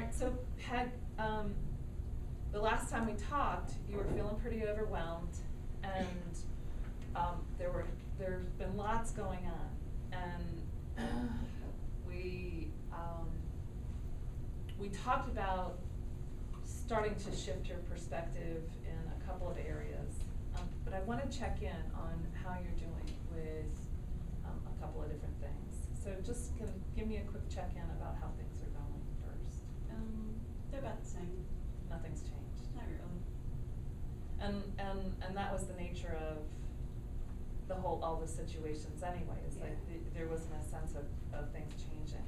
right, so Peg, the last time we talked, you were feeling pretty overwhelmed, and there's been lots going on, and we talked about starting to shift your perspective in a couple of areas, but I want to check in on how you're doing with a couple of different things. So just give me a quick check-in about how things are going first. They're about the same. Nothing's changed. Not really. And that was the nature of all the situations anyway. It's Yeah. like there wasn't a sense of things changing.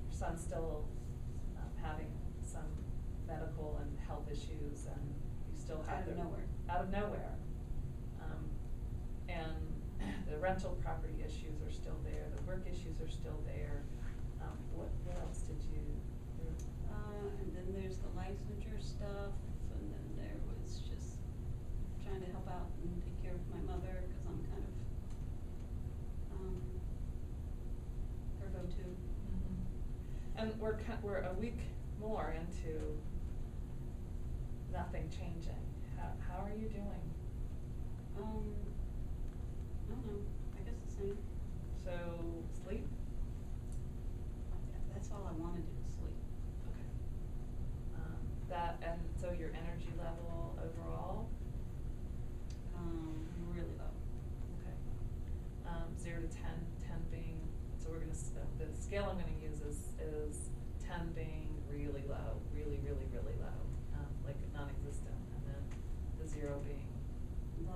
Your son's still having some medical and health issues, and you still have Out of nowhere. Out of nowhere. And the rental property issues are still there. The work issues are still there. What else did you? And then there's the licensure stuff, and then there was just trying to help out and take care of my mother, because I'm kind of her go-to. Mm-hmm. And we're a week more into nothing changing. How are you doing? I don't know. I guess the same. So sleep? That's all I want to do is sleep. Okay. And so your energy level overall? Really low. Okay. 0 to 10, 10 being, so we're gonna, the scale I'm gonna use is 10 being really low, really, really, really low, like non-existent, and then the 0 being,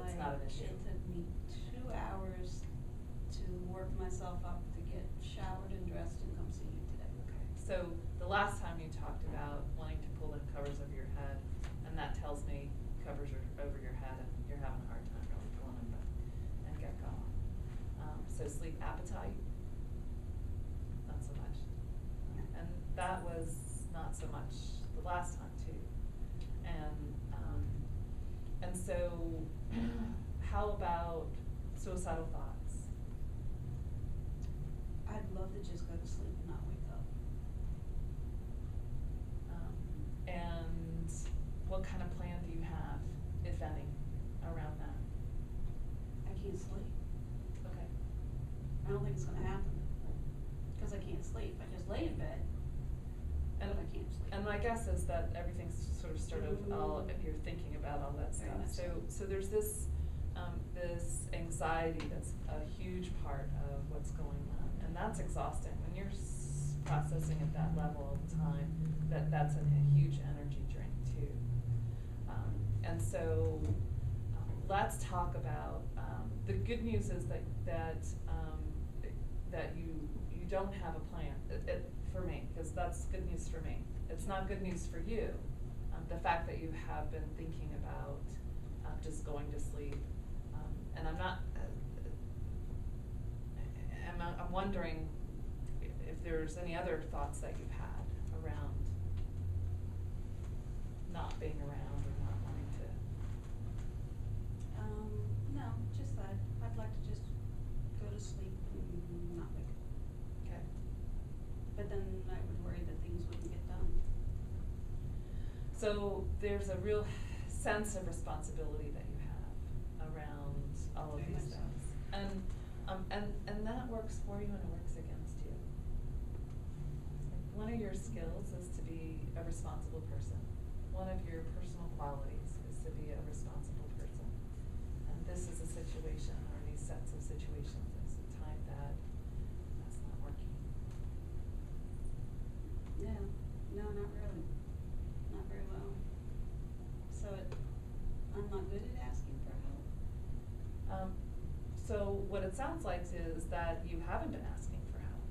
it's not an issue. It took me 2 hours to work myself up to get showered and dressed and come see you today. Okay, so the last time you talked about wanting to pull the covers over your head, and that tells me covers are over your head and you're having a hard time really pulling them and get going. So sleep appetite, not so much. And that was not so much the last time too. And so how about suicidal thoughts? I'd love to just go to sleep and not wake up. And what kind of plan do you have, if any, around that? I can't sleep. Okay. I don't think it's gonna happen, because I can't sleep. I just lay in bed, And but I can't sleep. And my guess is that everything's sort of all, if you're thinking about all that Very stuff. much So there's this anxiety that's a huge part of what's going on, and that's exhausting. When you're processing at that level all the time, that's a huge energy drain too. And so let's talk about, the good news is that you don't have a plan, for me, because that's good news for me. It's not good news for you, the fact that you have been thinking about just going to sleep. And I'm not, I'm wondering if there's any other thoughts that you've had around not being around or not wanting to. No, just that. I'd like to just go to sleep and not wake up. Okay. But then I would worry that things wouldn't get done. So there's a real sense of responsibility that you have around all of Very these much so. things. And that works for you and it works against you. One of your skills is to be a responsible person. One of your personal qualities is to be a responsible person. And this is a situation, or these sets of situations, is a time that's not working. Yeah, no, not really. Not very well. So I'm not good at asking for help? So what it sounds like is that you haven't been asking for help.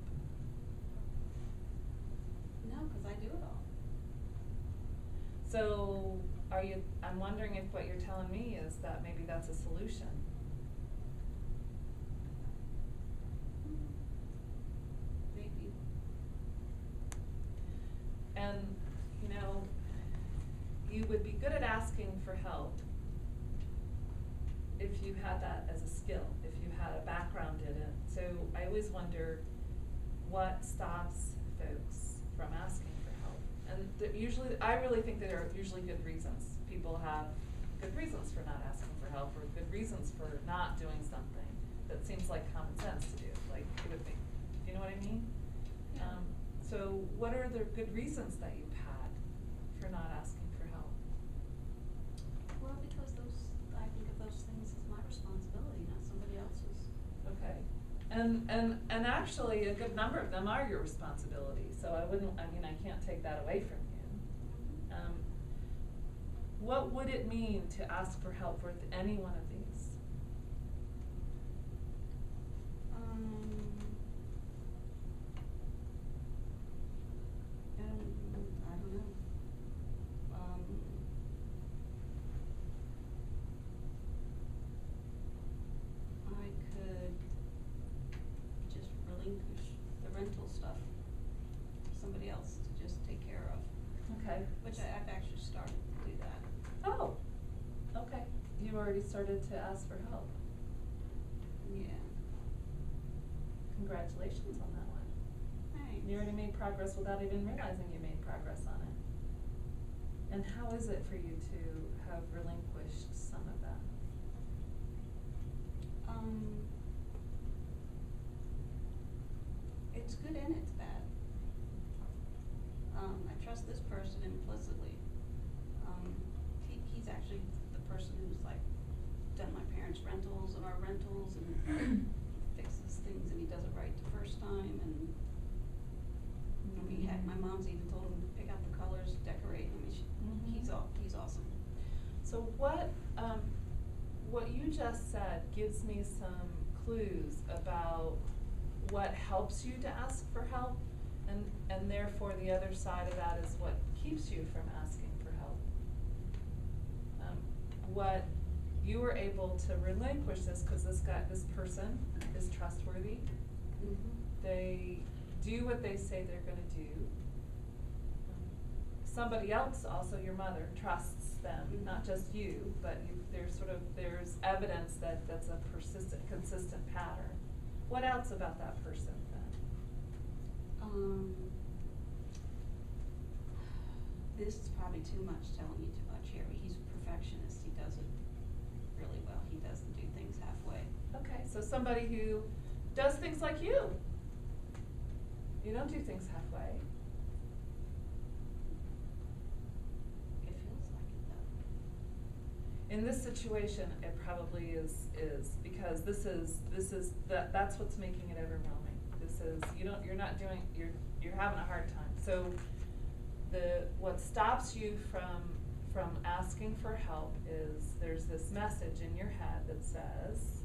No, because I do it all. So I'm wondering if what you're telling me is that maybe that's a solution. Maybe. And, you would be good at asking for help if you had that as a skill, if you had a background in it. So I always wonder what stops folks from asking for help. And usually, I really think there are usually good reasons. People have good reasons for not asking for help, or good reasons for not doing something that seems like common sense to do, like it would be. Do you know what I mean? Yeah. So what are the good reasons that you've had for not asking for help? Well, because I think of those things as my responsibility, not somebody else's. Okay. And actually, a good number of them are your responsibility, so I can't take that away from you. What would it mean to ask for help with any one of these? I don't know. I could just relinquish the rental stuff to somebody else to just take care of. Okay. Which I've actually started to do that. Oh, okay. You already started to ask for help. Yeah. Congratulations on that one. Thanks. You already made progress without even realizing you made progress on it. And how is it for you to have relinquished some of that? It's good and it's bad. I trust this person implicitly. He's actually the person who's like done my parents' rentals and our rentals and fixes things, and he does it right the first time, and my mom's even told him to pick out the colors, decorate. I mean, he's awesome. So what you just said gives me some clues about what helps you to ask for help, and therefore the other side of that is what keeps you from asking for help. What you were able to relinquish this because this person is trustworthy. They do what they say they're going to do. Somebody else, also your mother, trusts them, not just you, but there's evidence that that's a consistent pattern. What else about that person then? This is probably too much, telling you too much here, but he's a perfectionist. He does it really well. He doesn't do things halfway. Okay, so somebody who does things like you. You don't do things halfway. It feels like it though. In this situation, it probably is because that's what's making it overwhelming. This is you're having a hard time. So what stops you from asking for help is there's this message in your head that says,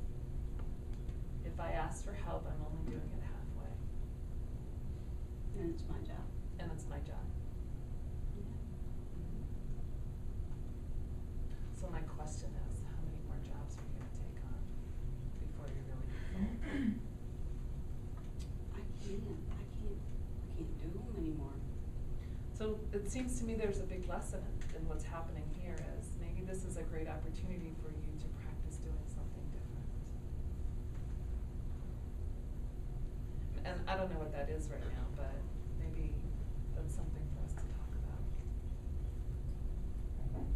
if I ask for help, I'm only doing it halfway. And it's my job. And it's my job. Yeah. So my question is, how many more jobs are you going to take on before you really I can't do them anymore. So it seems to me there's a big lesson in what's happening here is maybe this is a great opportunity for you to practice doing something different. And I don't know what that is right now, but maybe that's something for us to talk about.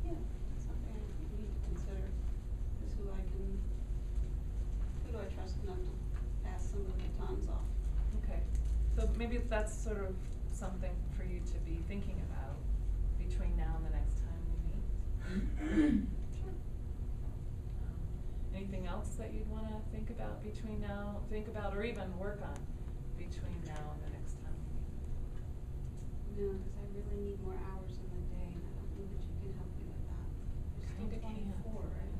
Yeah, that's something I think we need to consider, is who do I trust enough to pass some of the batons off? Okay, so maybe that's sort of something for you to be thinking about between now and the next time we meet. Sure. Anything else that you'd want to think about or even work on between now and the next time we meet? No, because I really need more hours in the day, and I don't know that you can help me with that. You're still Kinda can't. 24, right?